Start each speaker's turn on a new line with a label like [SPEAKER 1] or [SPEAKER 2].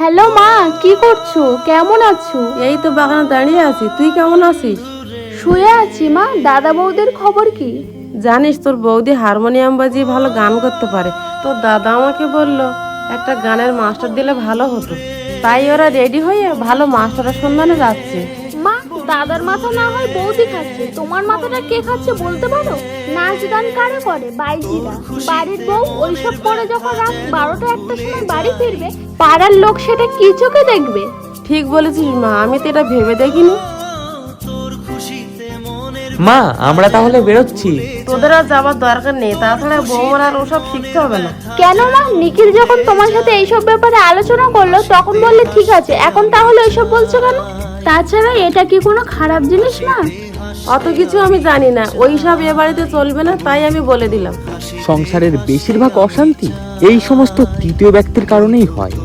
[SPEAKER 1] Hello মা, কি করছো? কেমন আছো?
[SPEAKER 2] এই তো বাগানে দাঁড়িয়ে আছি। তুই কেমন আছিস?
[SPEAKER 1] শুয়ে আছি মা। দাদা বৌদির খবর কি?
[SPEAKER 2] জানিস তোর বৌদি হারমোনিয়াম বাজিয়ে ভালো গান করতে পারে। তোর দাদা আমাকে বলল একটা গানের মাস্টার দিলে ভালো হতো। তাই ওরা রেডি হয়ে ভালো মাস্টারের সন্ধানে যাচ্ছে।
[SPEAKER 1] মা, দাদার মাথা না হয় বৌদি খাচ্ছে, তোমার মাথাটা কে খাচ্ছে বলতে পারো? নাচ গান কারা করে? বাইজিরা। বাড়ির বউ ওইসব করে যখন রাত 12টা 1টার সময় বাড়ি ফিরবে, পাড়ার লোক সেটা কি চোখে দেখবে?
[SPEAKER 2] ঠিক বলেছিস মা, আমি তো এটা ভেবে দেখিনি।
[SPEAKER 3] মা, আমরা তাহলে বেরোচ্ছি।
[SPEAKER 2] তোদের আর যাবার দরকার নেই, তাছাড়া বৌমার আর ওসব শিখতে হবে না।
[SPEAKER 1] কেন মা? নিখিল যখন তোমার সাথে এইসব ব্যাপারে আলোচনা করলো তখন বললে ঠিক আছে, এখন তাহলে ওইসব বলছো কেন? তাছাড়া এটা কি কোনো খারাপ জিনিস না?
[SPEAKER 2] অত কিছু আমি জানি না, ওইসব এ বাড়িতে চলবে না, তাই আমি বলে দিলাম।
[SPEAKER 3] সংসারের বেশিরভাগ অশান্তি এই সমস্ত তৃতীয় ব্যক্তির কারণেই হয়।